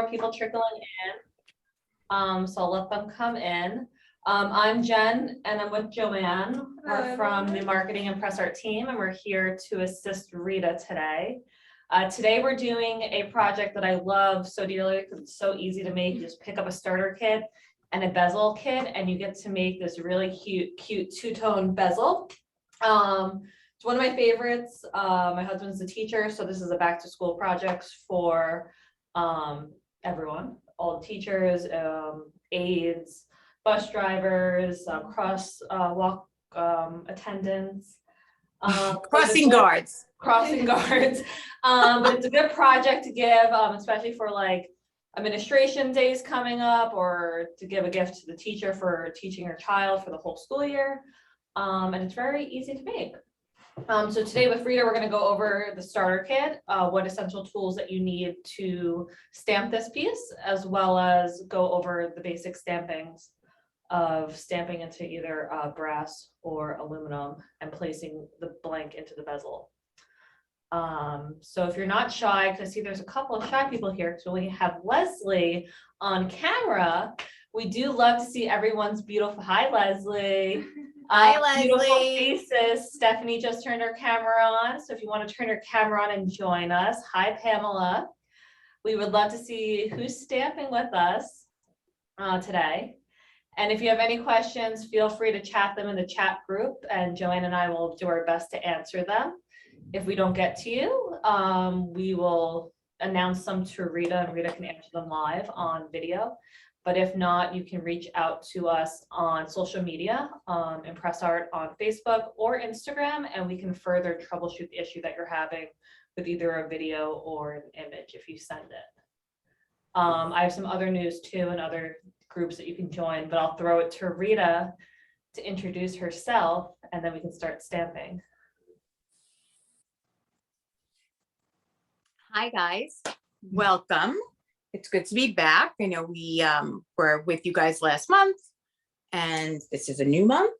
More people trickling in. So I'll let them come in. I'm Jen and I'm with Joanne. We're from the Marketing ImpressArt team and we're here to assist Rita today. Today we're doing a project that I love so dearly because it's so easy to make. You just pick up a starter kit and a bezel kit and you get to make this really cute two-tone bezel. It's one of my favorites. My husband's a teacher, so this is a back to school project for everyone, all the teachers, aides, bus drivers, crosswalk attendants, crossing guards. But it's a good project to give, especially for like administration days coming up, or to give a gift to the teacher for teaching your child for the whole school year. And it's very easy to make. So today with Rita, we're going to go over the starter kit, what essential tools that you need to stamp this piece, as well as go over the basic stampings of stamping into either brass or aluminum and placing the blank into the bezel. So if you're not shy, because I see there's a couple of shy people here, because we have Leslie on camera. We do love to see everyone's beautiful. Hi, Leslie. Hi, Leslie. Beautiful faces. Stephanie just turned her camera on. So if you want to turn your camera on and join us. Hi, Pamela. We would love to see who's stamping with us today. And if you have any questions, feel free to chat them in the chat group and Joanne and I will do our best to answer them. If we don't get to you, we will announce them to Rita and Rita can answer them live on video. But if not, you can reach out to us on social media, ImpressArt on Facebook or Instagram, and we can further troubleshoot the issue that you're having with either a video or an image if you send it. I have some other news too and other groups that you can join, but I'll throw it to Rita to introduce herself and then we can start stamping. Hi guys, welcome. It's good to be back. I know we were with you guys last month and this is a new month.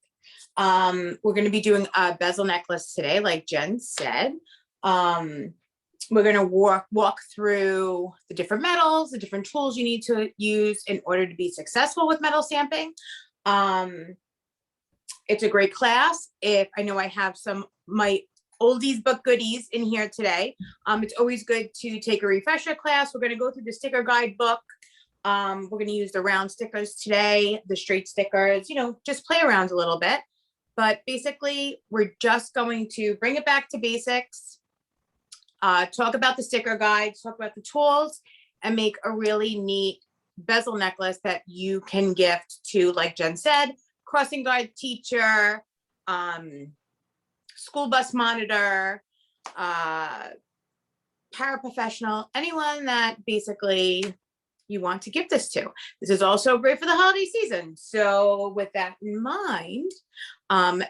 We're going to be doing a bezel necklace today, like Jen said. We're going to walk through the different metals, the different tools you need to use in order to be successful with metal stamping. It's a great class. If I know I have my oldies but goodies in here today. It's always good to take a refresher class. We're going to go through the sticker guide book. We're going to use the round stickers today, the straight stickers, just play around a little bit. But basically, we're just going to bring it back to basics, talk about the sticker guide, talk about the tools, and make a really neat bezel necklace that you can gift to, like Jen said, crossing guard teacher, school bus monitor, paraprofessional, anyone that basically you want to give this to. This is also great for the holiday season. So with that in mind,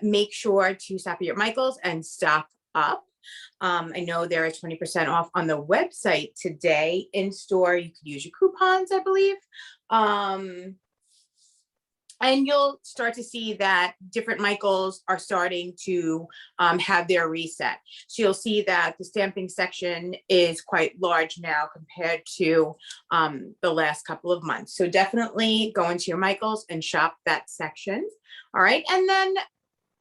make sure to stop at your Michaels and stock up. I know there are 20% off on the website today. In store, you can use your coupons, I believe. And you'll start to see that different Michaels are starting to have their reset. So you'll see that the stamping section is quite large now compared to the last couple of months. So definitely go into your Michaels and shop that section. All right. And then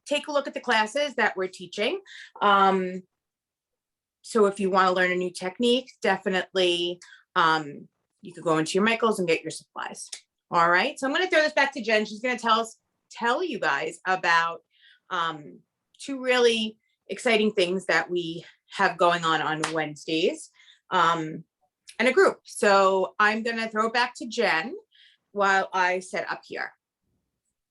take a look at the classes that we're teaching. So if you want to learn a new technique, definitely you could go into your Michaels and get your supplies. All right, so I'm going to throw this back to Jen. She's going to tell you guys about two really exciting things that we have going on Wednesdays and a group. So I'm going to throw it back to Jen while I set up here.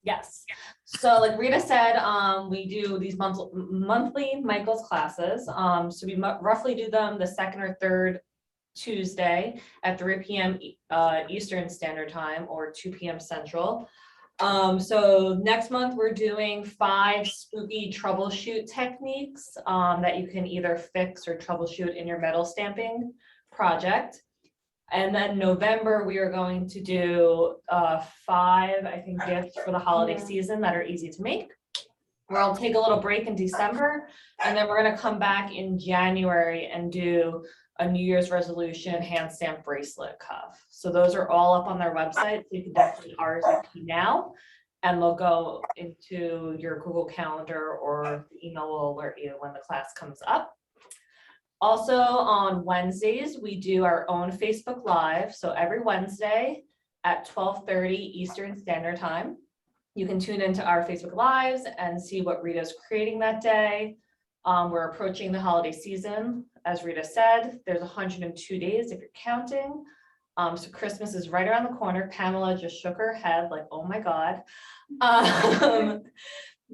Yes. So like Rita said, we do these monthly Michaels classes. So we roughly do them the second or third Tuesday at 3 p.m. Eastern Standard Time or 2 p.m. Central. So next month we're doing 5 spooky troubleshoot techniques that you can either fix or troubleshoot in your metal stamping project. And then November we are going to do 5, I think, gifts for the holiday season that are easy to make. We'll take a little break in December, and then we're going to come back in January and do a New Year's resolution hand stamp bracelet cuff. So those are all up on their website. So you can definitely RSVP now, and they'll go into your Google Calendar, or the email will alert you when the class comes up. Also on Wednesdays, we do our own Facebook Live. So every Wednesday at 12:30 Eastern Standard Time, you can tune into our Facebook Lives and see what Rita's creating that day. We're approaching the holiday season. As Rita said, there's 102 days if you're counting. So Christmas is right around the corner. Pamela just shook her head like, oh my God.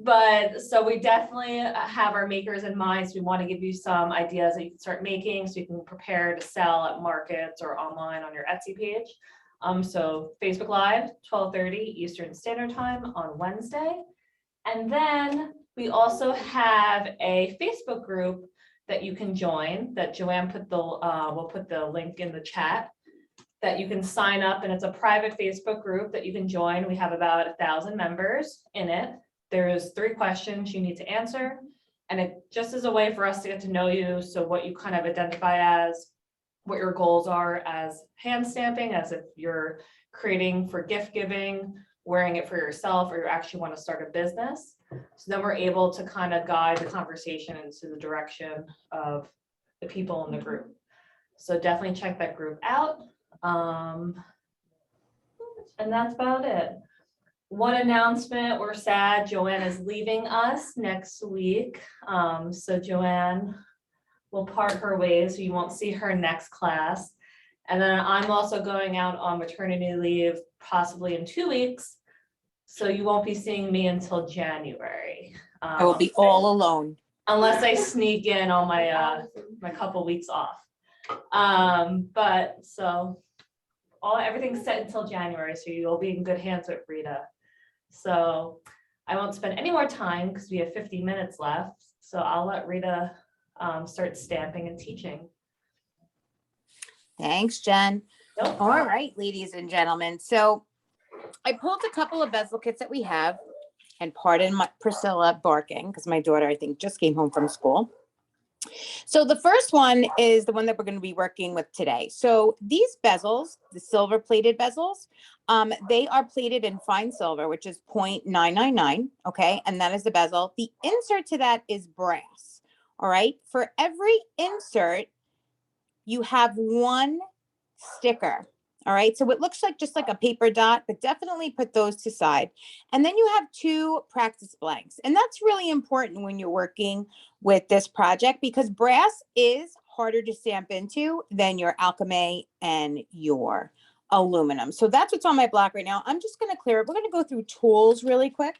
But so we definitely have our makers in mind. So we want to give you some ideas that you can start making so you can prepare to sell at markets or online on your Etsy page. So Facebook Live, 12:30 Eastern Standard Time on Wednesday. And then we also have a Facebook group that you can join, that Joanne put the, we'll put the link in the chat, that you can sign up, and it's a private Facebook group that you can join. We have about 1,000 members in it. There's 3 questions you need to answer, and it just is a way for us to get to know you. So what you kind of identify as, what your goals are as hand stamping, as if you're creating for gift giving, wearing it for yourself, or you actually want to start a business. So then we're able to kind of guide the conversation into the direction of the people in the group. So definitely check that group out. And that's about it. One announcement, we're sad, Joanne is leaving us next week. So Joanne will part her ways, so you won't see her next class. And then I'm also going out on maternity leave, possibly in 2 weeks. So you won't be seeing me until January. I will be all alone. Unless I sneak in on my my couple weeks off. But so everything's set until January, so you'll be in good hands with Rita. So I won't spend any more time because we have 50 minutes left. So I'll let Rita start stamping and teaching. Thanks, Jen. Nope. All right, ladies and gentlemen. So I pulled a couple of bezel kits that we have, and pardon my Priscilla barking because my daughter, I think, just came home from school. So the first one is the one that we're going to be working with today. So these bezels, the silver plated bezels, they are plated in fine silver, which is 0.999. Okay. And that is the bezel. The insert to that is brass. All right. For every insert, you have 1 sticker. All right. So it looks like just like a paper dot, but definitely put those to side. And then you have 2 practice blanks. And that's really important when you're working with this project, because brass is harder to stamp into than your alchemy and your aluminum. So that's what's on my block right now. I'm just going to clear it. We're going to go through tools really quick.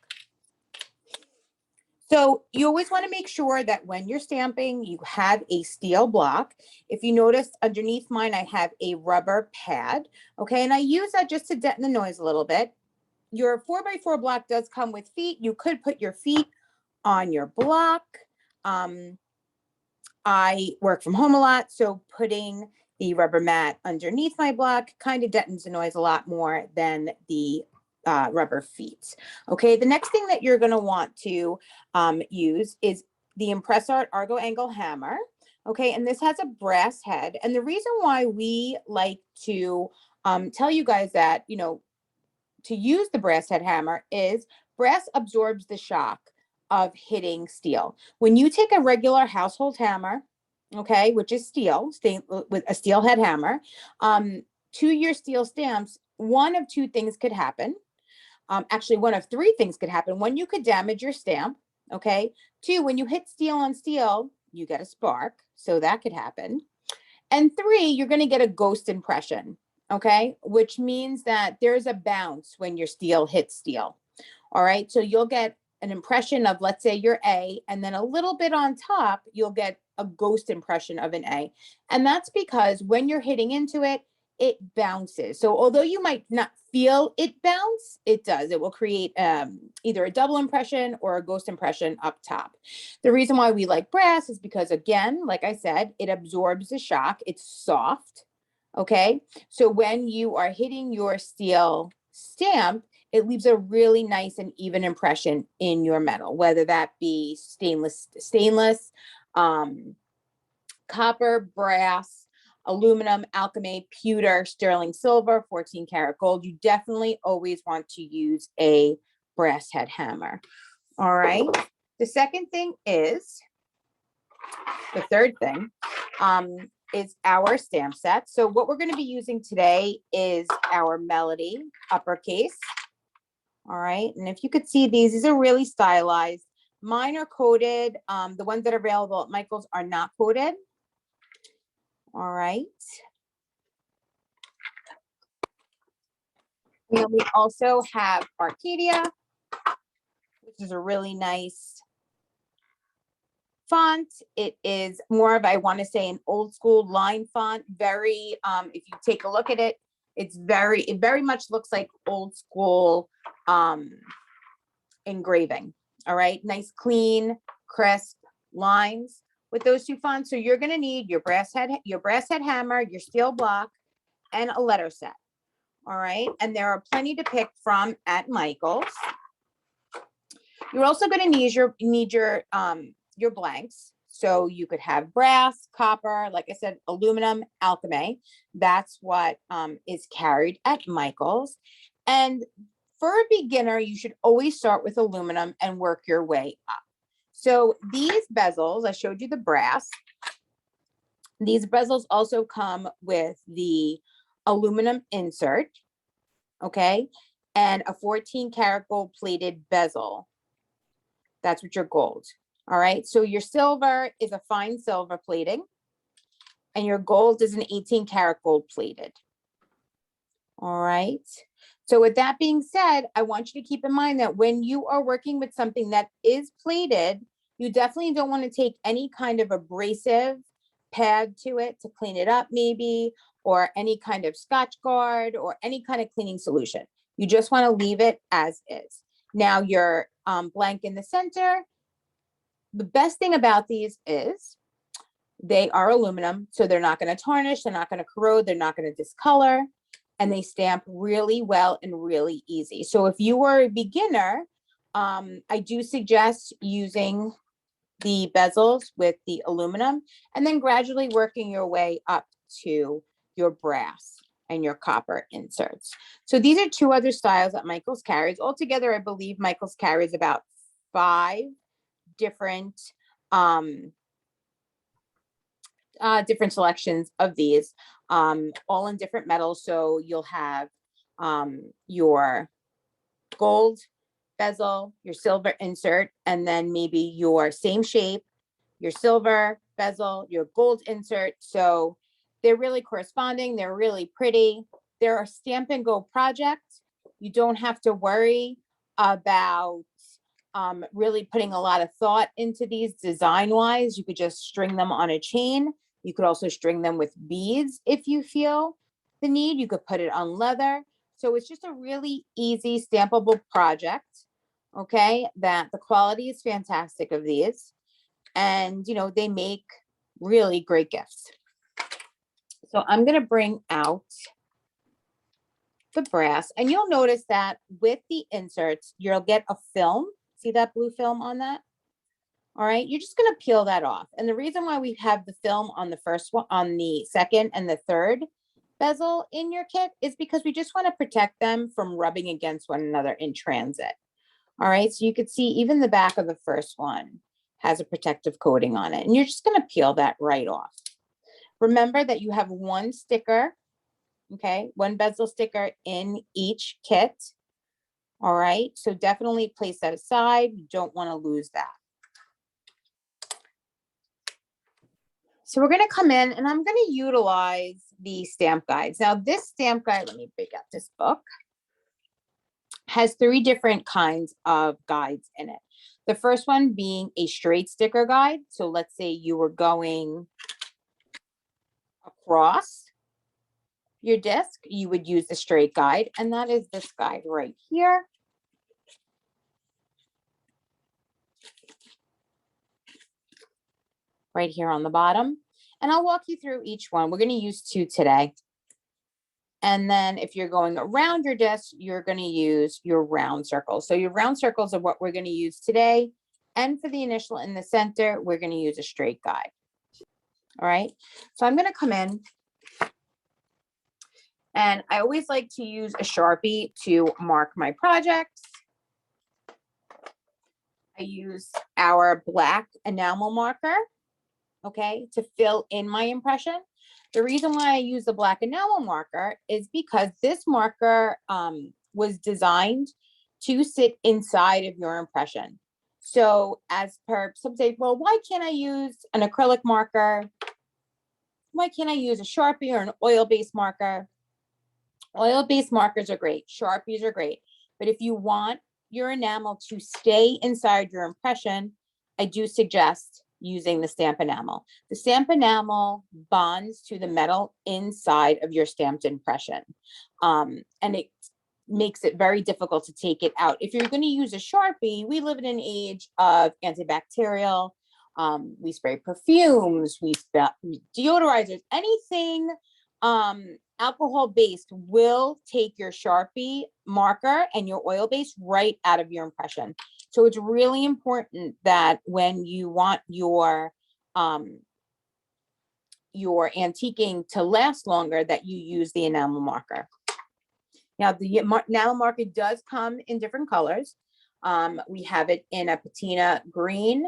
So you always want to make sure that when you're stamping, you have a steel block. If you notice underneath mine, I have a rubber pad. Okay. And I use that just to deaden the noise a little bit. Your 4x4 block does come with feet. You could put your feet on your block. I work from home a lot, so putting the rubber mat underneath my block kind of deadens the noise a lot more than the rubber feet. Okay, the next thing that you're going to want to use is the ImpressArt Argo Angle Hammer. Okay, and this has a brass head. And the reason why we like to tell you guys that, you know, to use the brass head hammer is brass absorbs the shock of hitting steel. When you take a regular household hammer, okay, which is steel, with a steel head hammer, to your steel stamps, one of 2 things could happen. Actually, one of 3 things could happen. 1, you could damage your stamp, okay? 2, when you hit steel on steel, you get a spark, so that could happen. And 3, you're going to get a ghost impression, okay? Which means that there's a bounce when your steel hits steel, all right? So you'll get an impression of, let's say, your A, and then a little bit on top, you'll get a ghost impression of an A. And that's because when you're hitting into it, it bounces. So although you might not feel it bounce, it does. It will create either a double impression or a ghost impression up top. The reason why we like brass is because, again, like I said, it absorbs the shock. It's soft, okay? So when you are hitting your steel stamp, it leaves a really nice and even impression in your metal, whether that be stainless, copper, brass, aluminum, alchemy, pewter, sterling silver, 14 karat gold. You definitely always want to use a brass head hammer. All right. The second thing is, the third thing is our stamp set. So what we're going to be using today is our Melody Uppercase. All right. And if you could see these are really stylized. Mine are coated. The ones that are available at Michael's are not coated. All right. And then we also have Arcadia, which is a really nice font. It is more of, I want to say, an old school line font. Very, if you take a look at it, it very much looks like old school engraving. All right, nice, clean, crisp lines with those two fonts. So you're going to need your brass head hammer, your steel block, and a letter set. All right, and there are plenty to pick from at Michael's. You're also going to need your blanks. So you could have brass, copper, like I said, aluminum, alchemy. That's what is carried at Michael's. And for a beginner, you should always start with aluminum and work your way up. So these bezels, I showed you the brass. These bezels also come with the aluminum insert, okay, and a 14 karat gold plated bezel. That's what your gold. All right, so your silver is a fine silver plating, and your gold is an 18 karat gold plated. All right, so with that being said, I want you to keep in mind that when you are working with something that is plated, you definitely don't want to take any kind of abrasive pad to it to clean it up maybe, or any kind of Scotch Guard or any kind of cleaning solution. You just want to leave it as is. Now your blank in the center, the best thing about these is they are aluminum, so they're not going to tarnish, they're not going to corrode, they're not going to discolor, and they stamp really well and really easy. So if you were a beginner, I do suggest using the bezels with the aluminum and then gradually working your way up to your brass and your copper inserts. So these are two other styles that Michael's carries. Altogether, I believe Michael's carries about 5 different different selections of these, all in different metals. So you'll have your gold bezel, your silver insert, and then maybe your same shape, your silver bezel, your gold insert. So they're really corresponding. They're really pretty. They're a stamp and go project. You don't have to worry about really putting a lot of thought into these design wise. You could just string them on a chain. You could also string them with beads if you feel the need. You could put it on leather. So it's just a really easy stampable project. Okay, that the quality is fantastic of these, and you know, they make really great gifts. So I'm going to bring out the brass, and you'll notice that with the inserts, you'll get a film. See that blue film on that? All right, you're just going to peel that off. And the reason why we have the film on the first one, on the second and the third bezel in your kit is because we just want to protect them from rubbing against one another in transit. All right, so you could see even the back of the first one has a protective coating on it, and you're just going to peel that right off. Remember that you have one sticker, okay, one bezel sticker in each kit. All right, so definitely place that aside. You don't want to lose that. So we're going to come in and I'm going to utilize the stamp guides. Now this stamp guide, let me break out this book, has 3 different kinds of guides in it. The first one being a straight sticker guide. So let's say you were going across your disc, you would use the straight guide, and that is this guide right here. Right here on the bottom. And I'll walk you through each one. We're going to use 2 today. And then if you're going around your disc, you're going to use your round circles. So your round circles are what we're going to use today. And for the initial in the center, we're going to use a straight guide. All right. So I'm going to come in And I always like to use a Sharpie to mark my projects. I use our black enamel marker, okay, to fill in my impression. The reason why I use the black enamel marker is because this marker was designed to sit inside of your impression. So as per some say, well, why can't I use an acrylic marker? Why can't I use a Sharpie or an oil-based marker? Oil-based markers are great. Sharpies are great. But if you want your enamel to stay inside your impression, I do suggest using the stamp enamel. The stamp enamel bonds to the metal inside of your stamped impression. And it makes it very difficult to take it out. If you're going to use a Sharpie, we live in an age of antibacterial. We spray perfumes, we spray deodorizers, anything alcohol based will take your Sharpie marker and your oil base right out of your impression. So it's really important that when you want your antiquing to last longer, that you use the enamel marker. Now the enamel marker does come in different colors. We have it in a patina green,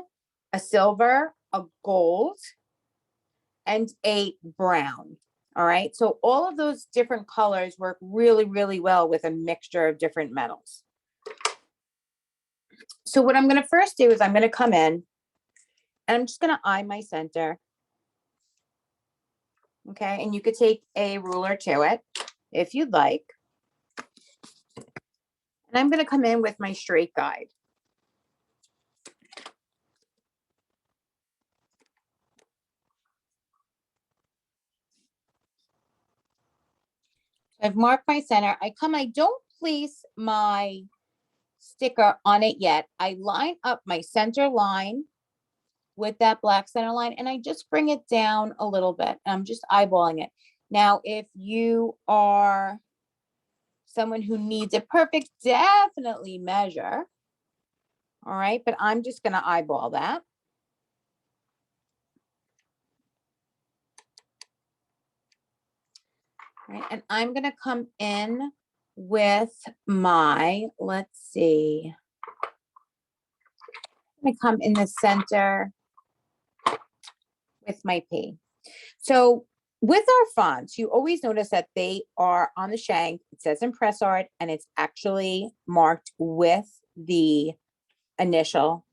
a silver, a gold, and a brown. All right, so all of those different colors work really, really well with a mixture of different metals. So what I'm going to first do is I'm going to come in and I'm just going to eye my center. Okay, and you could take a ruler to it if you'd like. And I'm going to come in with my straight guide. I've marked my center. I don't place my sticker on it yet. I line up my center line with that black center line and I just bring it down a little bit. I'm just eyeballing it. Now, if you are someone who needs it perfect, definitely measure. All right, but I'm just going to eyeball that. All right, and I'm going to come in with my, let's see, I'm going to come in the center with my P. So with our fonts, you always notice that they are on the shank. It says ImpressArt, and it's actually marked with the initial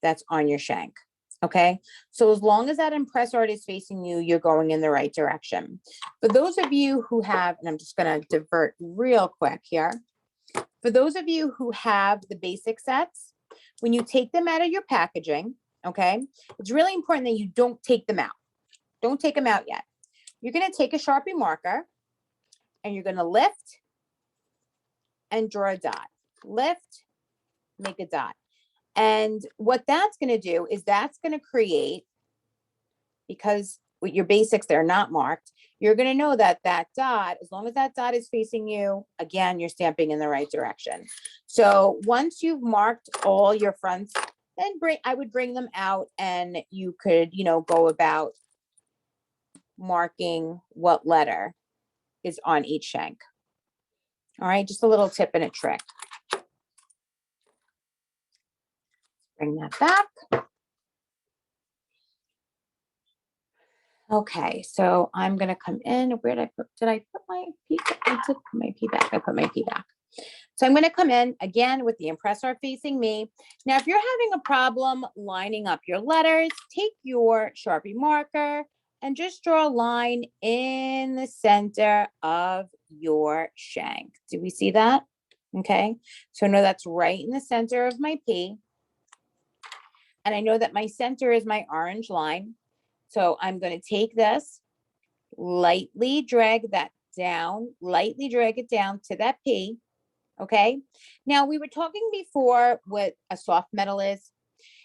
that's on your shank. Okay, so as long as that ImpressArt is facing you, you're going in the right direction. For those of you who have, and I'm just going to divert real quick here. For those of you who have the basic sets, when you take them out of your packaging, okay, it's really important that you don't take them out. Don't take them out yet. You're going to take a Sharpie marker and you're going to lift and draw a dot. Lift, make a dot. And what that's going to do is that's going to create, because with your basics, they're not marked, you're going to know that that dot, as long as that dot is facing you, again, you're stamping in the right direction. So once you've marked all your fronts, then I would bring them out and you could, go about marking what letter is on each shank. All right, just a little tip and a trick. Bring that back. Okay, so I'm gonna come in. Where did I put my P? I did put my P back. I put my P back. So I'm gonna come in again with the ImpressArt facing me. Now, if you're having a problem lining up your letters, take your Sharpie marker and just draw a line in the center of your shank. Do we see that? Okay, so I know that's right in the center of my P. And I know that my center is my orange line. So I'm going to take this, lightly drag that down, lightly drag it down to that P. Okay. Now we were talking before what a soft metal is.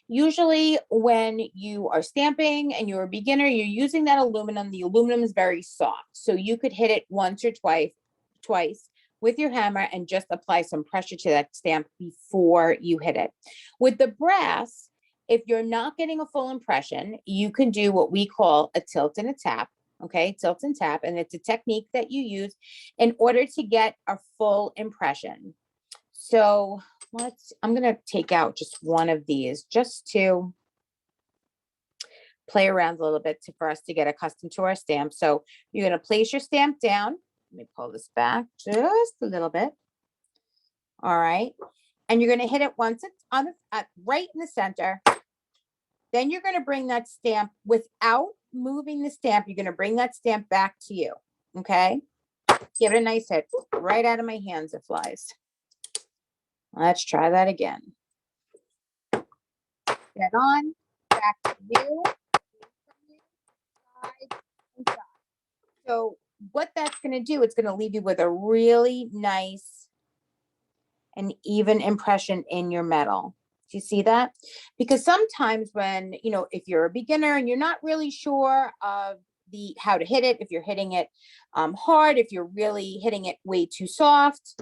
Usually when you are stamping and you're a beginner, you're using that aluminum. The aluminum is very soft. So you could hit it once or twice with your hammer and just apply some pressure to that stamp before you hit it. With the brass, if you're not getting a full impression, you can do what we call a tilt and a tap. okay? Tilt and tap, and it's a technique that you use in order to get a full impression. So I'm gonna take out just one of these just to play around a little bit for us to get accustomed to our stamp. So you're gonna place your stamp down. Let me pull this back just a little bit. All right. And you're gonna hit it once it's on right in the center. Then you're gonna bring that stamp without moving the stamp. You're gonna bring that stamp back to you, okay? Give it a nice hit. Right out of my hands it flies. Let's try that again. Get on, back to you. Side and side. So what that's going to do, it's going to leave you with a really nice and even impression in your metal. Do you see that? Because sometimes when, you know, if you're a beginner and you're not really sure of how to hit it, if you're hitting it hard, if you're really hitting it way too soft,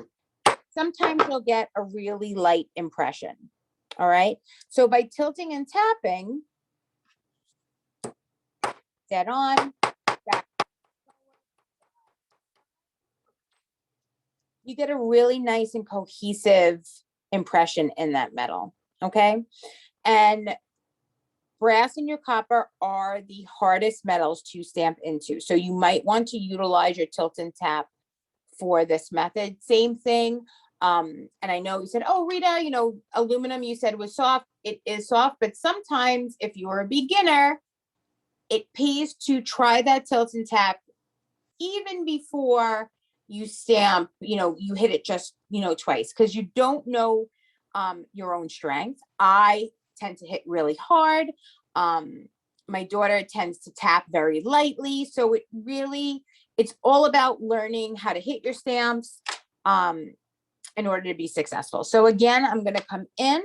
sometimes you'll get a really light impression. All right. So by tilting and tapping, dead on, back, you get a really nice and cohesive impression in that metal. Okay. And brass and your copper are the hardest metals to stamp into. So you might want to utilize your tilt and tap for this method. Same thing. And I know you said, oh, Rita, you know, aluminum you said was soft. It is soft, but sometimes if you're a beginner, it pays to try that tilt and tap even before you stamp, you know, you hit it just, you know, twice, because you don't know your own strength. I tend to hit really hard. My daughter tends to tap very lightly. So it's all about learning how to hit your stamps in order to be successful. So again, I'm going to come in.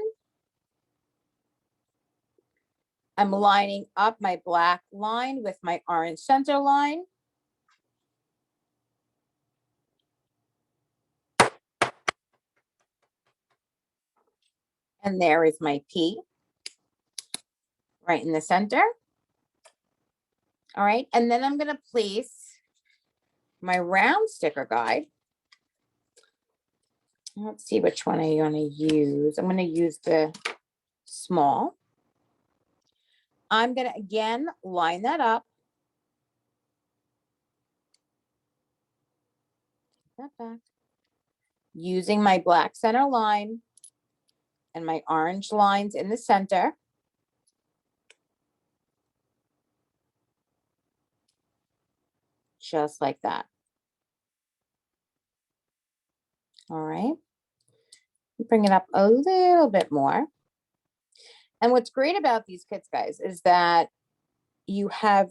I'm lining up my black line with my orange center line. And there is my P right in the center. All right. And then I'm going to place my round sticker guide. Let's see which one I'm going to use. I'm going to use the small. I'm going to, again, line that up. That back. Using my black center line and my orange lines in the center. Just like that. All right. Bring it up a little bit more. And what's great about these kits, guys, is that you have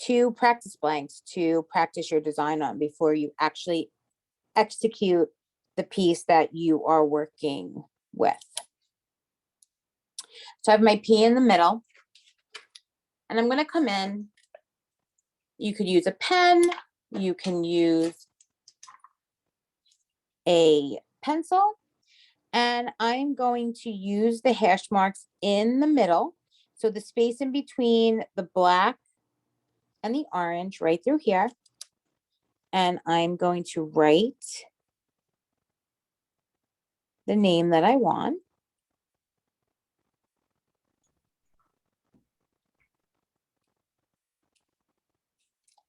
2 practice blanks to practice your design on before you actually execute the piece that you are working with. So I have my P in the middle, and I'm going to come in. You could use a pen. You can use a pencil. And I'm going to use the hash marks in the middle. So the space in between the black and the orange right through here. And I'm going to write the name that I want.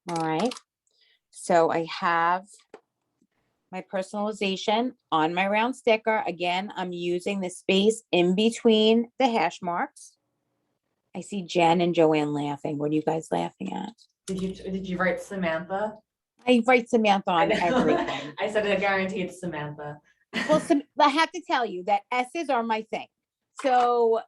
All right. So I have my personalization on my round sticker. Again, I'm using the space in between the hash marks. I see Jen and Joanne laughing. What are you guys laughing at? Did you write Samantha? I write Samantha on everything. I said I guarantee it's Samantha. Well, I have to tell you that S's are my thing. So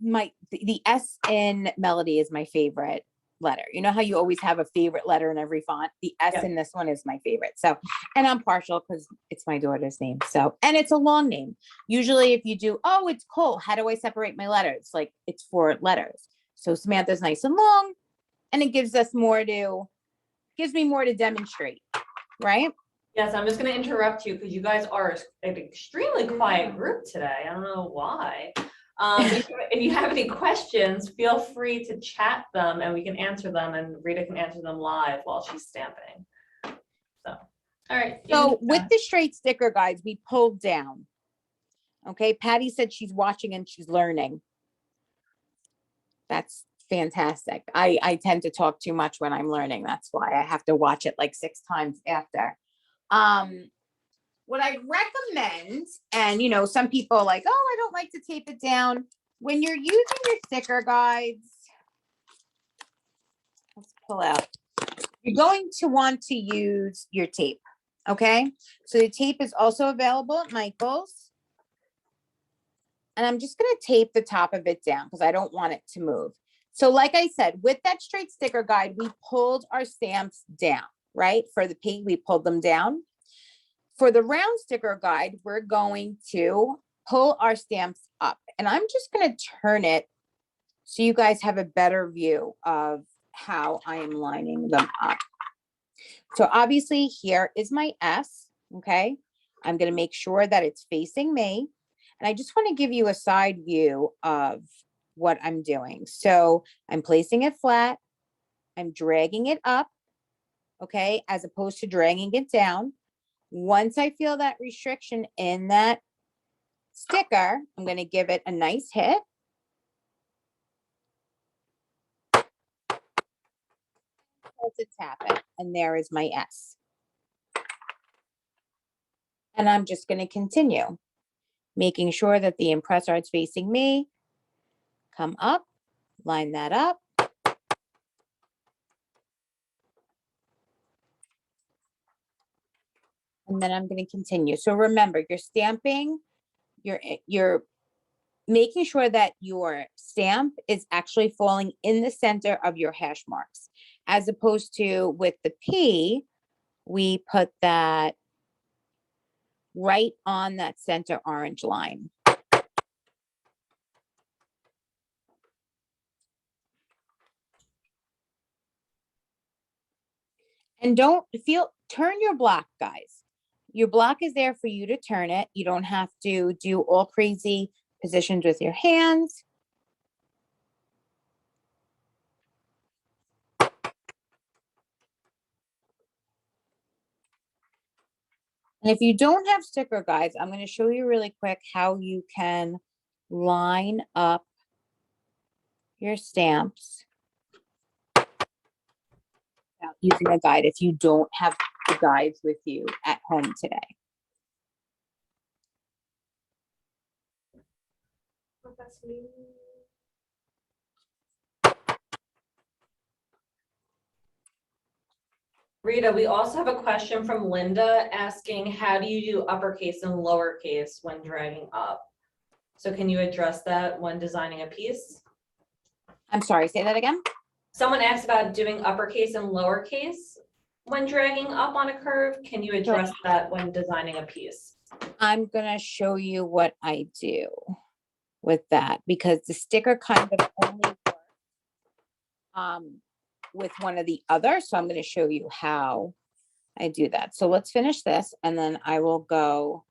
the S in Melody is my favorite letter. You know how you always have a favorite letter in every font? The S in this one is my favorite. So, and I'm partial because it's my daughter's name. So, and it's a long name. Usually if you do, oh, it's Cole, how do I separate my letters? Like it's 4 letters. So Samantha's nice and long, and it gives me more to demonstrate, right? Yes, I'm just going to interrupt you because you guys are an extremely quiet group today. I don't know why. If you have any questions, feel free to chat them and we can answer them, and Rita can answer them live while she's stamping. So, all right. So with the straight sticker guides, we pulled down. Okay, Patty said she's watching and she's learning. That's fantastic. I tend to talk too much when I'm learning. That's why I have to watch it like 6 times after. What I recommend, and you know, some people are like, oh, I don't like to tape it down. When you're using your sticker guides, let's pull out. You're going to want to use your tape. Okay, so the tape is also available at Michael's. And I'm just going to tape the top of it down because I don't want it to move. So like I said, with that straight sticker guide, we pulled our stamps down, right? For the pig, we pulled them down. For the round sticker guide, we're going to pull our stamps up. And I'm just going to turn it so you guys have a better view of how I am lining them up. So obviously here is my S, okay? I'm going to make sure that it's facing me. And I just want to give you a side view of what I'm doing. So I'm placing it flat. I'm dragging it up, okay, as opposed to dragging it down. Once I feel that restriction in that sticker, I'm going to give it a nice hit. To tap it, and there is my S. And I'm just going to continue, making sure that the ImpressArt's facing me. Come up, line that up. And then I'm going to continue. So remember, you're stamping, you're making sure that your stamp is actually falling in the center of your hash marks, as opposed to with the P, we put that right on that center orange line. And don't turn your block, guys. Your block is there for you to turn it. You don't have to do all crazy positions with your hands. And if you don't have sticker guides, I'm going to show you really quick how you can line up your stamps without using a guide if you don't have the guides with you at home today. Rita, we also have a question from Linda asking, how do you do uppercase and lowercase when dragging up? So can you address that when designing a piece? I'm sorry, say that again. Someone asked about doing uppercase and lowercase when dragging up on a curve. Can you address that when designing a piece? I'm going to show you what I do with that, because the sticker kind of only works with one or the other. So I'm going to show you how I do that. So let's finish this and then I will go.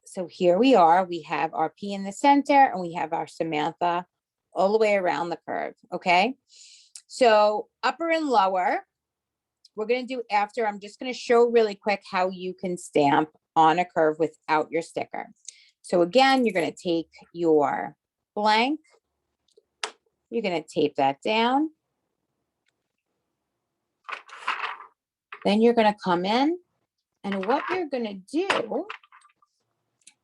So here we are, we have our P in the center and we have our Samantha all the way around the curve. Okay. So upper and lower, we're going to do after. I'm just going to show really quick how you can stamp on a curve without your sticker. So again, you're going to take your blank. You're going to tape that down. Then you're going to come in, and what you're going to do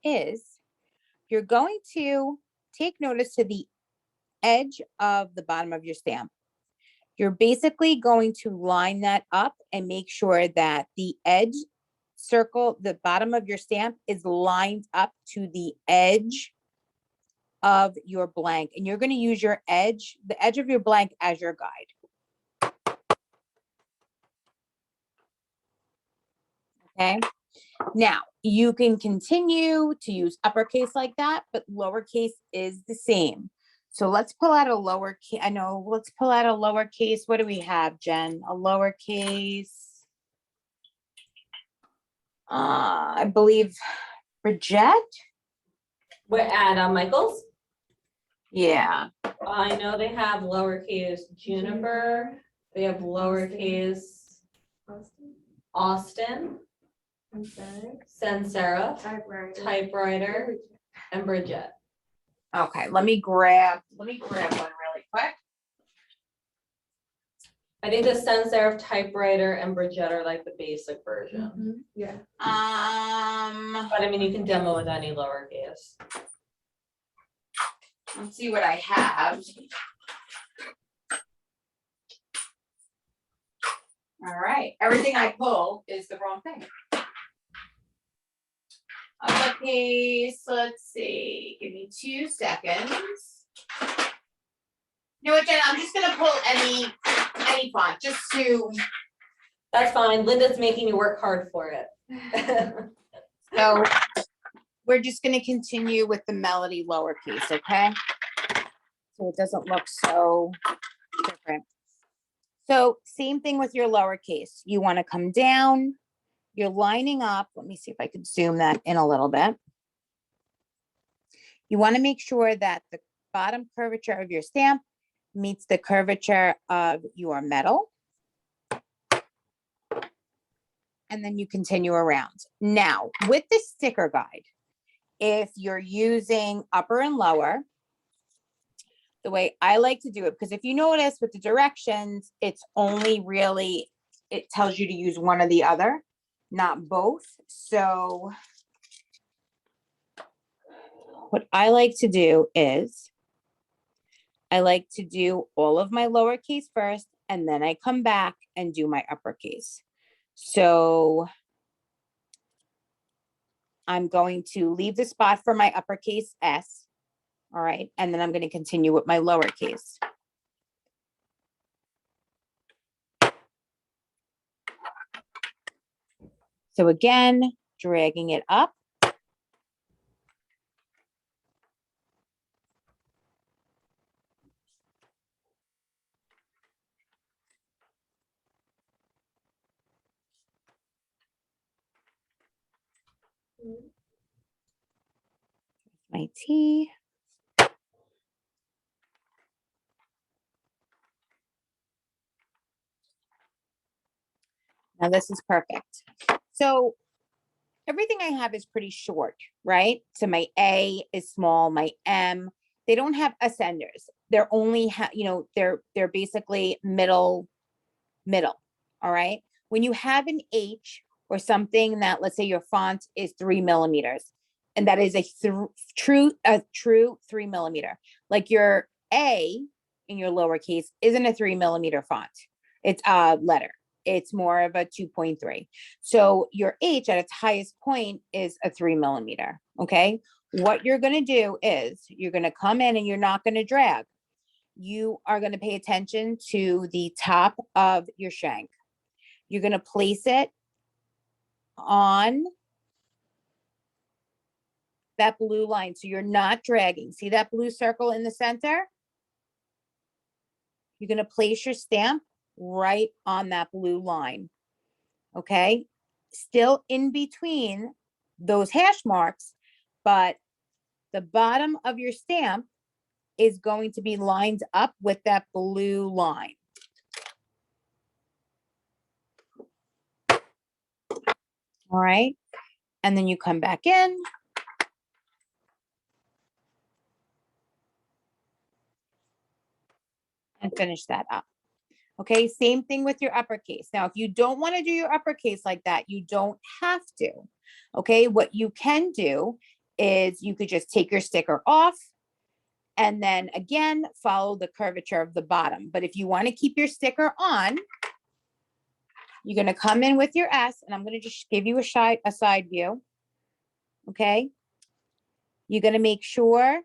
is you're going to take notice to the edge of the bottom of your stamp. You're basically going to line that up and make sure that the edge circle, the bottom of your stamp is lined up to the edge of your blank. And you're going to use your edge, the edge of your blank as your guide. Okay. Now you can continue to use uppercase like that, but lowercase is the same. So let's pull out a lowercase. I know, let's pull out a lowercase. What do we have, Jen? A lowercase. I believe Bridget? We're at Michael's. Yeah. I know they have lowercase Juniper. They have lowercase Austin, Sans Serif, typewriter, and Bridget. Okay, let me grab one really quick. I think the Sans Serif typewriter and Bridget are like the basic version. Yeah. But I mean, you can demo with any lowercase. Let's see what I have. All right, everything I pull is the wrong thing. Uppercase, let's see, give me 2 seconds. You know what, Jen, I'm just gonna pull any font, just to, That's fine. Linda's making you work hard for it. so we're just gonna continue with the Melody lowercase, okay? So it doesn't look so different. So same thing with your lowercase. You want to come down, you're lining up. Let me see if I can zoom that in a little bit. You want to make sure that the bottom curvature of your stamp meets the curvature of your metal. And then you continue around. Now, with the sticker guide, if you're using upper and lower, the way I like to do it, because if you notice with the directions, it's only really, it tells you to use one or the other, not both. So what I like to do is I like to do all of my lowercase first, and then I come back and do my uppercase. So I'm going to leave the spot for my uppercase S. All right, and then I'm going to continue with my lowercase. So again, dragging it up. My T. Now this is perfect. So everything I have is pretty short, right? So my A is small, my M, they don't have ascenders. They're only, they're basically middle. All right. When you have an H or something that, let's say your font is 3 millimeters, and that is a true 3 millimeter. Like your A in your lowercase isn't a 3 millimeter font. It's a letter. It's more of a 2.3. So your H at its highest point is a 3 millimeter. Okay. What you're going to do is you're going to come in and you're not going to drag. You are going to pay attention to the top of your shank. You're going to place it on that blue line. So you're not dragging. See that blue circle in the center? You're going to place your stamp right on that blue line. Okay. Still in between those hash marks, but the bottom of your stamp is going to be lined up with that blue line. All right. And then you come back in. And finish that up. Okay, same thing with your uppercase. Now, if you don't want to do your uppercase like that, you don't have to. Okay, what you can do is you could just take your sticker off and then again, follow the curvature of the bottom. But if you want to keep your sticker on, you're going to come in with your S, and I'm going to just give you a side view. Okay, you're going to make sure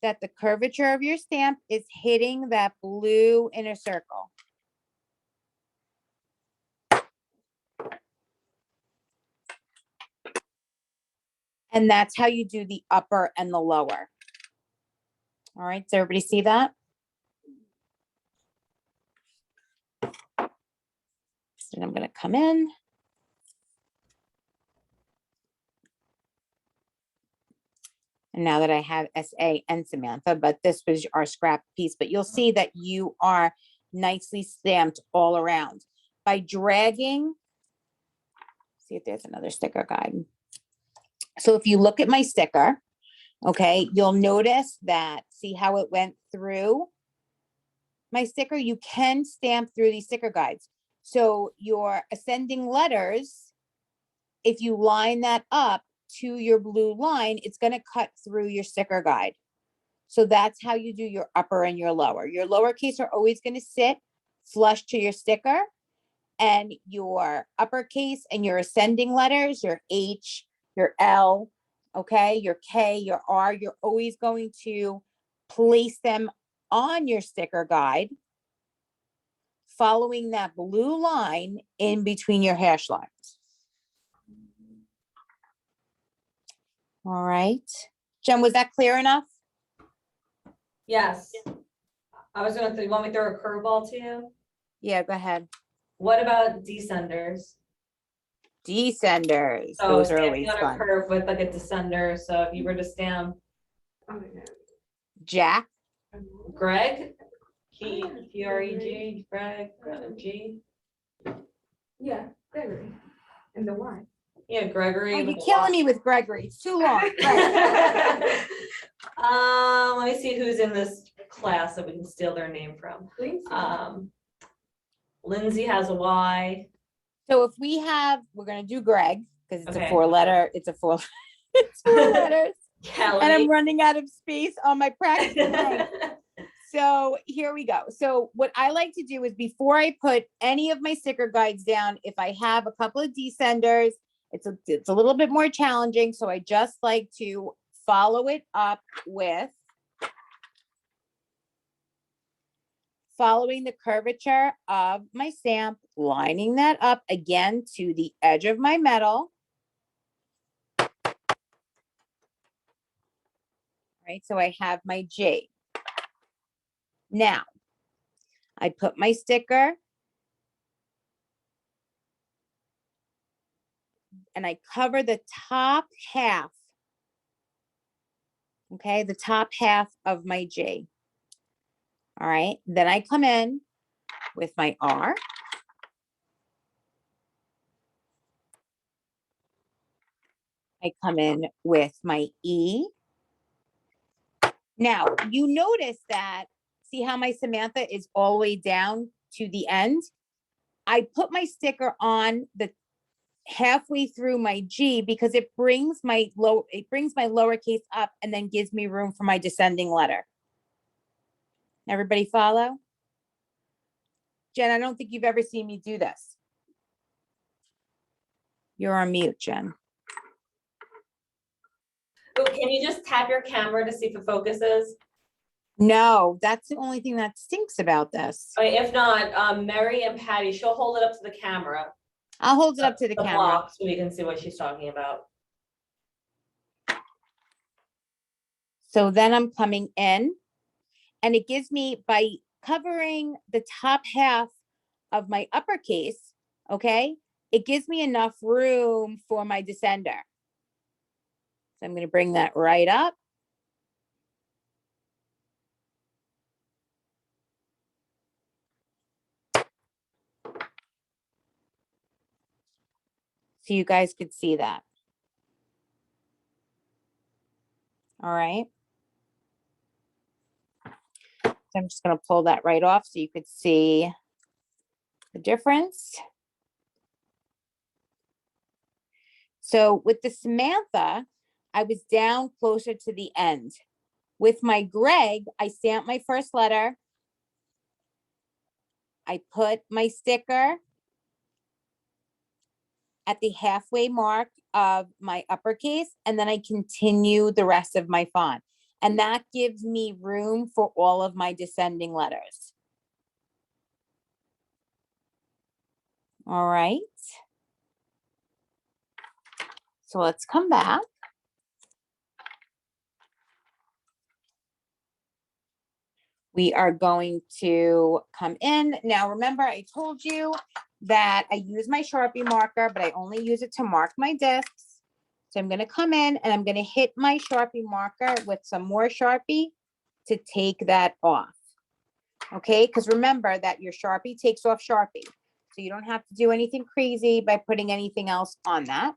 that the curvature of your stamp is hitting that blue inner circle. And that's how you do the upper and the lower. All right, does everybody see that? So I'm going to come in. And now that I have SA and Samantha, but this was our scrap piece, but you'll see that you are nicely stamped all around. By dragging, see if there's another sticker guide. So if you look at my sticker, okay, you'll notice that, see how it went through my sticker? You can stamp through these sticker guides. So your ascending letters, if you line that up to your blue line, it's going to cut through your sticker guide. So that's how you do your upper and your lower. Your lowercase are always going to sit flush to your sticker, and your uppercase and your ascending letters, your H, your L, okay, your K, your R, you're always going to place them on your sticker guide, following that blue line in between your hash lines. All right. Jen, was that clear enough? Yes. I was gonna, you want me to throw a curveball to you? Yeah, go ahead. What about descenders? Descenders, So those are stamping always on a fun. curve with like a descender. So if you were to stamp Jack, Greg, Greg, G. Yeah, Gregory. And the Y. Yeah, Gregory. oh, with you're a killing Y. me with Gregory. It's too long. Right. Let me see who's in this class that we can steal their name from. Lindsay has a Y. So if we have, we're gonna do Greg, because it's Okay. a four letters. It's four letters. Kelly. And I'm running out of space on my practice line. So here we go. So what I like to do is, before I put any of my sticker guides down, if I have a couple of descenders, it's a little bit more challenging. So I just like to follow it up with following the curvature of my stamp, lining that up again to the edge of my metal. Right, so I have my J. Now, I put my sticker and I cover the top half, okay, the top half of my J. All right, then I come in with my R. I come in with my E. Now, you notice that, see how my Samantha is all the way down to the end? I put my sticker on the halfway through my G because it brings my lowercase up and then gives me room for my descending letter. Everybody follow? Jen, I don't think you've ever seen me do this. You're on mute, Jen. Oh, can you just tap your camera to see if it focuses? No, that's the only thing that stinks about this. Okay, if not, Mary and Patty, she'll hold it up to the camera. I'll hold it up to the camera. Block, so we can see what she's talking about. So then I'm coming in, and it gives me, by covering the top half of my uppercase, okay, it gives me enough room for my descender. So I'm going to bring that right up. So you guys could see that. All right. So I'm just going to pull that right off so you could see the difference. So with the Samantha, I was down closer to the end. With my Greg, I stamped my first letter. I put my sticker at the halfway mark of my uppercase, and then I continue the rest of my font. And that gives me room for all of my descending letters. All right. So let's come back. We are going to come in. Now, remember, I told you that I use my Sharpie marker, but I only use it to mark my discs. So I'm going to come in and I'm going to hit my Sharpie marker with some more Sharpie to take that off. Okay, because remember that your Sharpie takes off Sharpie. So you don't have to do anything crazy by putting anything else on that.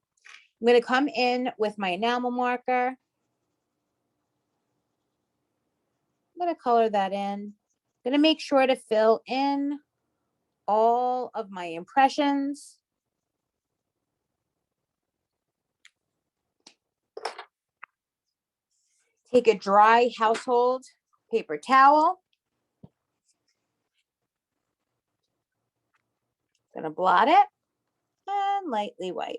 I'm going to come in with my enamel marker. I'm going to color that in. I'm going to make sure to fill in all of my impressions. Take a dry household paper towel. Gonna blot it and lightly wipe.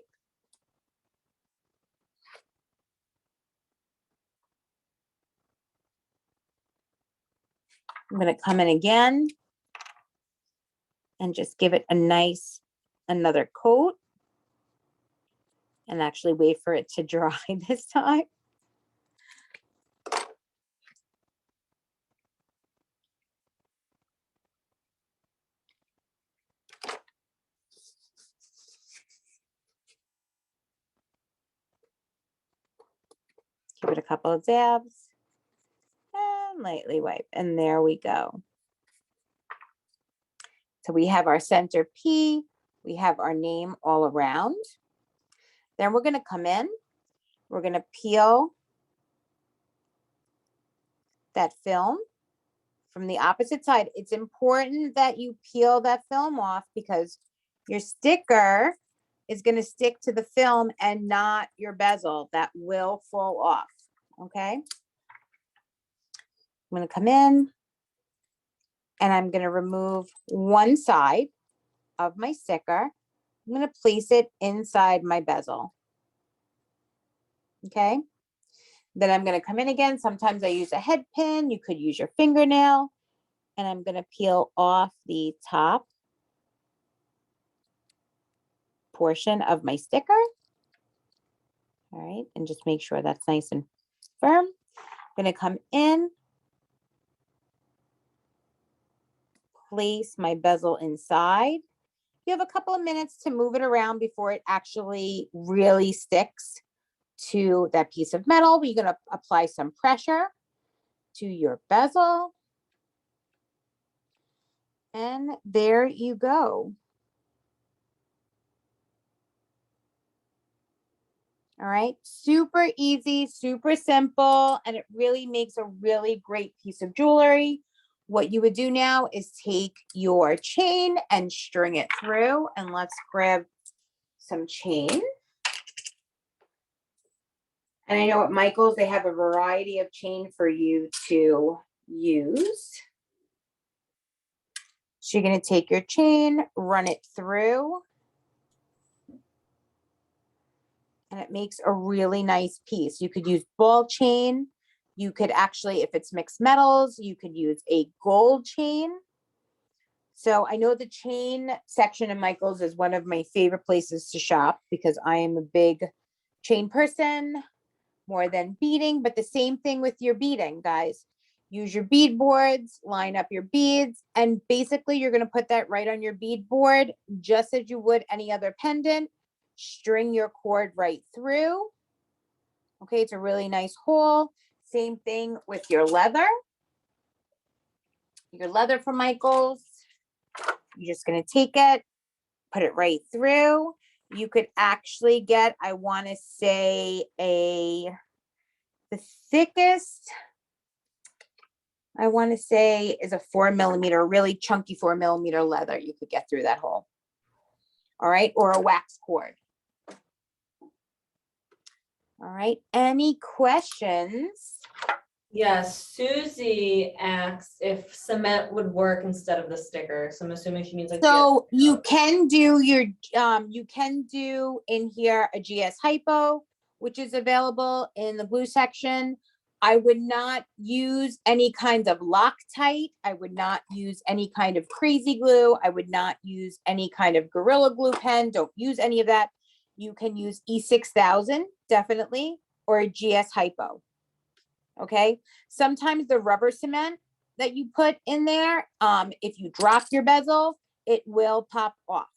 I'm gonna come in again and just give it a nice, another coat and actually wait for it to dry this time. Give it a couple of dabs and lightly wipe. And there we go. So we have our center P, we have our name all around. Then we're gonna come in, we're gonna peel that film from the opposite side. It's important that you peel that film off because your sticker is going to stick to the film and not your bezel. That will fall off. Okay. I'm going to come in and I'm going to remove one side of my sticker. I'm going to place it inside my bezel. Okay. Then I'm going to come in again. Sometimes I use a head pin. You could use your fingernail. And I'm going to peel off the top portion of my sticker. All right, and just make sure that's nice and firm. I'm going to come in, place my bezel inside. You have a couple of minutes to move it around before it actually really sticks to that piece of metal. We're going to apply some pressure to your bezel. And there you go. All right, super easy, super simple, and it really makes a really great piece of jewelry. What you would do now is take your chain and string it through, and let's grab some chain. And I know at Michael's, they have a variety of chain for you to use. So you're going to take your chain, run it through. And it makes a really nice piece. You could use ball chain. You could actually, if it's mixed metals, you could use a gold chain. So I know the chain section of Michael's is one of my favorite places to shop because I am a big chain person more than beading, but the same thing with your beading, guys. Use your bead boards, line up your beads, and basically you're going to put that right on your bead board just as you would any other pendant. String your cord right through. Okay, it's a really nice hole. Same thing with your leather. Your leather from Michael's. You're just going to take it, put it right through. You could actually get, I want to say the thickest, I want to say is a 4mm, really chunky 4mm leather you could get through that hole. All right, or a wax cord. All right, any questions? Yes, Susie asks if cement would work instead of the sticker. So I'm assuming she means like. So you can do your, you can do in here a GS Hypo, which is available in the blue section. I would not use any kinds of Loctite. I would not use any kind of crazy glue. I would not use any kind of Gorilla Glue pen. Don't use any of that. You can use E6000, definitely, or a GS Hypo. Okay. Sometimes the rubber cement that you put in there, if you drop your bezel, it will pop off.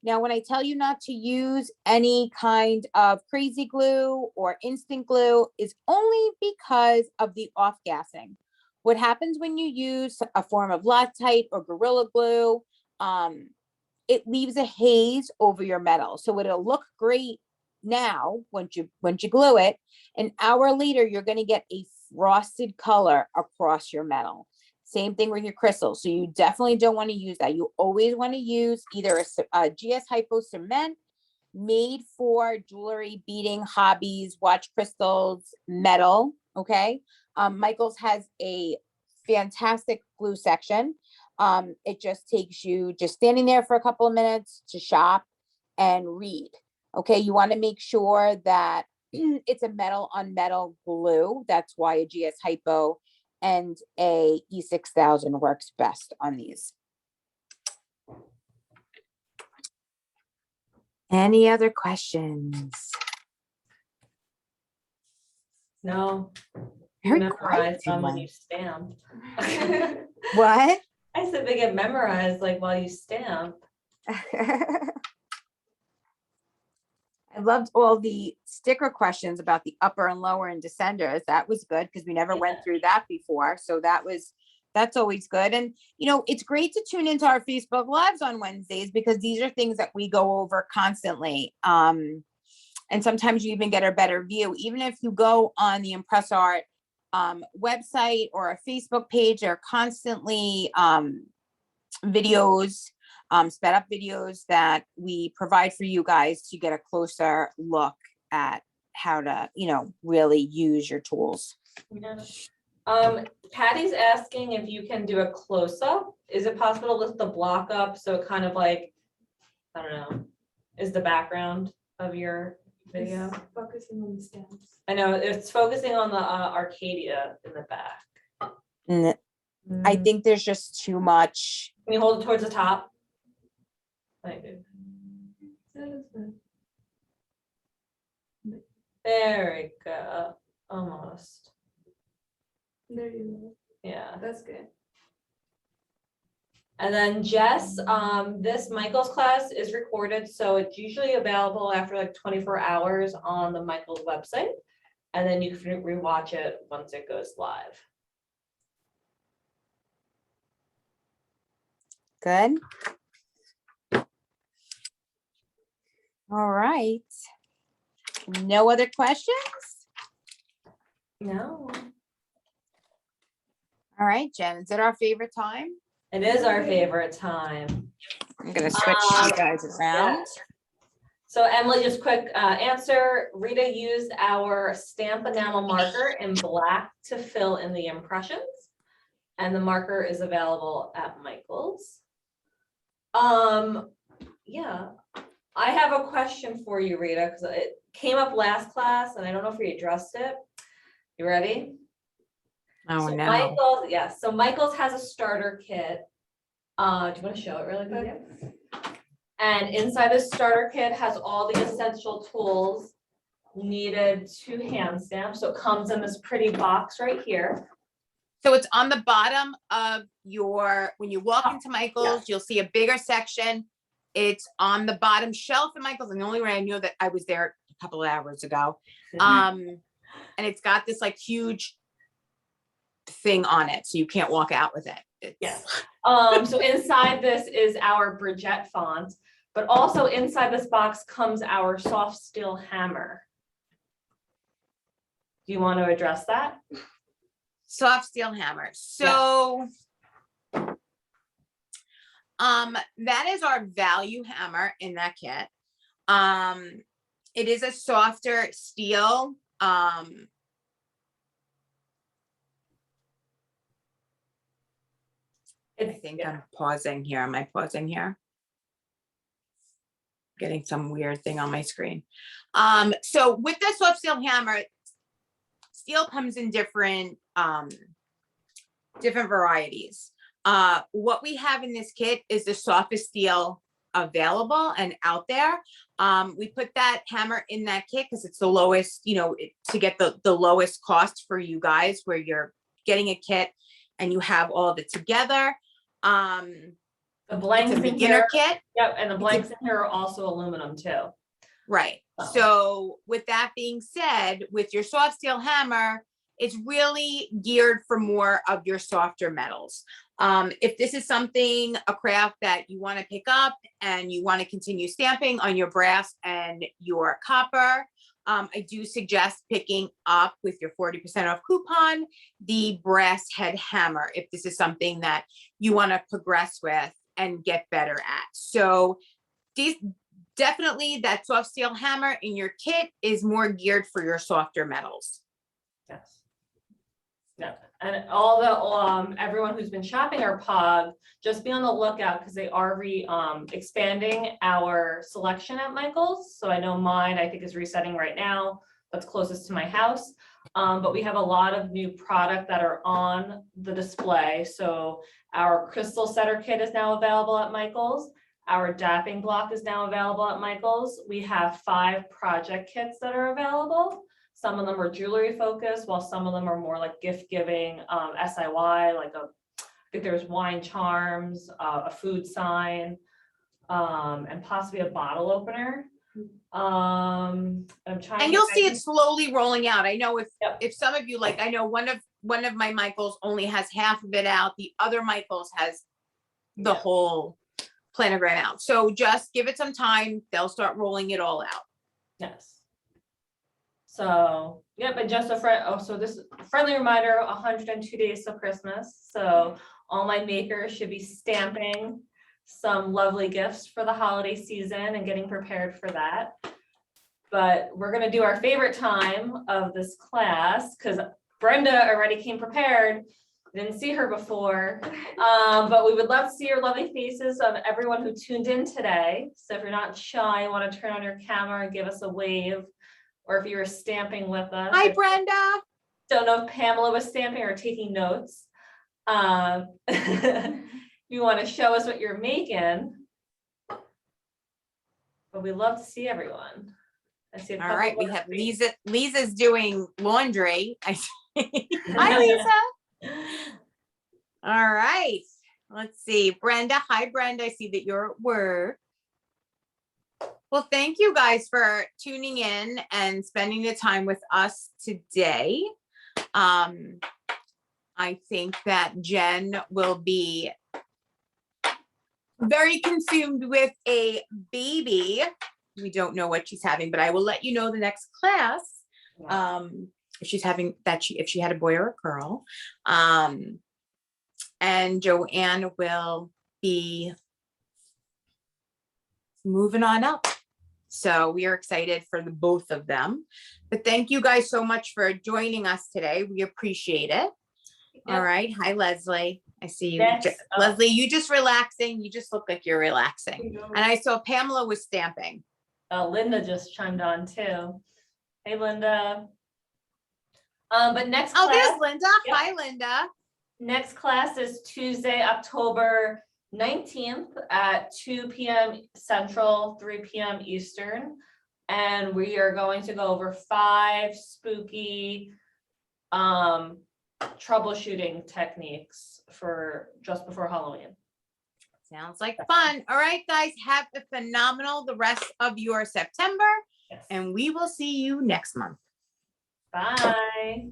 Now, when I tell you not to use any kind of crazy glue or instant glue is only because of the off-gassing. What happens when you use a form of Loctite or Gorilla Glue, it leaves a haze over your metal. So it'll look great now once you glue it. An hour later, you're going to get a frosted color across your metal. Same thing with your crystals. So you definitely don't want to use that. You always want to use either a GS Hypo cement made for jewelry, beading, hobbies, watch crystals, metal. Okay. Michael's has a fantastic glue section. It just takes you just standing there for a couple of minutes to shop and read. Okay. You want to make sure that it's a metal on metal glue. That's why a GS Hypo and a E6000 works best on these. Any other questions? No. Very Memorize quiet them when tonight. you stamp. What? I said they get memorized like while you stamp. I loved all the sticker questions about the upper and lower and descenders. That was good because we never went through that before. So that's always good. And, you know, it's great to tune into our Facebook Lives on Wednesdays because these are things that we go over constantly. And sometimes you even get a better view. Even if you go on the ImpressArt website or a Facebook page, there are constantly videos, sped up videos that we provide for you guys to get a closer look at how to, you know, really use your tools. Yeah. Patty's asking if you can do a close-up. Is it possible to lift the block up so it kind of like, I don't know, is the background of your video? It's focusing on the stamps. I know it's focusing on the Arcadia in the back. I think there's just too much. Can you hold it towards the top? Thank you. That is good. There we go. Almost. There you go. Yeah. That's good. And then Jess, this Michael's class is recorded, so it's usually available after like 24 hours on the Michael's website. And then you can rewatch it once it goes live. Good. All right. No other questions? No, All right, Jen, is it our favorite time? it is our favorite time. I'm gonna switch you guys around. Yeah. So Emily, just quick answer. Rita used our stamp enamel marker in black to fill in the impressions. And the marker is available at Michael's. Yeah, I have a question for you, Rita, because it came up last class and I don't know if we addressed it. You ready? Oh, So no. Michael's, yes. So Michael's has a starter kit. Do you want to show it really quick? Yep. And inside the starter kit has all the essential tools needed to hand stamp. So it comes in this pretty box right here. So it's on the bottom of your, when you walk into Michael's, yeah. you'll see a bigger section. It's on the bottom shelf at Michael's. And the only way I knew that I was there a couple of hours ago. And it's got this like huge thing on it. So you can't walk out with it. Yes. So inside this is our Bridget font, but also inside this box comes our soft steel hammer. Do you want to address that? Soft steel hammer. So that is our value hammer in that kit. It is a softer steel. I think I'm pausing here. Am I pausing here? Getting some weird thing on my screen. So with the soft steel hammer, steel comes in different varieties. What we have in this kit is the softest steel available and out there. We put that hammer in that kit because it's the lowest, you know, to get the lowest cost for you guys, where you're getting a kit and you have all of it together. The It's blanks a in beginner here, kit. yep, and the a- blanks in here are also aluminum too. Right. Oh. So with that being said, with your soft steel hammer, it's really geared for more of your softer metals. If this is something, a craft that you want to pick up and you want to continue stamping on your brass and your copper, I do suggest picking up with your 40% off coupon, the brass head hammer, if this is something that you want to progress with and get better at. So these definitely, that soft steel hammer in your kit is more geared for your softer metals. Yes. Yeah, and all the, everyone who's been shopping our POG, just be on the lookout because they are expanding our selection at Michael's. So I know mine, I think is resetting right now. That's closest to my house. But we have a lot of new product that are on the display. So our crystal setter kit is now available at Michael's. Our dapping block is now available at Michael's. We have 5 project kits that are available. Some of them are jewelry focused, while some of them are more like gift giving, SIY, like I think there's wine charms, a food sign, and possibly a bottle opener. I'm trying. And you'll see it slowly rolling out. I know Yep. if some of you, like, I know one of my Michaels only has half of it out. The other Michaels has the Yep. whole planogram out. So just give it some time. They'll start rolling it all out. Yes. So, yep, and just so this friendly reminder, 102 days till Christmas. So all my makers should be stamping some lovely gifts for the holiday season and getting prepared for that. But we're gonna do our favorite time of this class because Brenda already came prepared. Didn't see her before, but we would love to see your lovely faces of everyone who tuned in today. So if you're not shy, want to turn on your camera and give us a wave, or if you were stamping with us. Hi, Brenda. Don't know if Pamela was stamping or taking notes. If you want to show us what you're making. But we love to see everyone. I see a All couple right, we of have faces. Lisa's doing laundry. Hi, Lisa. All right, let's see. Brenda, hi, Brenda. I see that you're at work. Well, thank you guys for tuning in and spending the time with us today. I think that Jen will be very consumed with a baby. We don't know what she's having, but I will let you know the next class. If she's having that, if she had a boy or a girl. And Joanne will be moving on up. So we are excited for the both of them. But thank you guys so much for joining us today. We appreciate it. All right. Hi, Leslie. I see you. Yes. Leslie, you just relaxing. You just look like you're relaxing. And I saw Pamela was stamping. Linda just chimed on too. Hey, Linda. But next Oh, class. there's Linda. Yep. Hi, Linda. Next class is Tuesday, October 19th at 2 p.m. Central, 3 p.m. Eastern. And we are going to go over 5 spooky troubleshooting techniques for just before Halloween. Sounds like fun. All right, guys, have a phenomenal the rest of your September, Yes. and we will see you next month. Bye.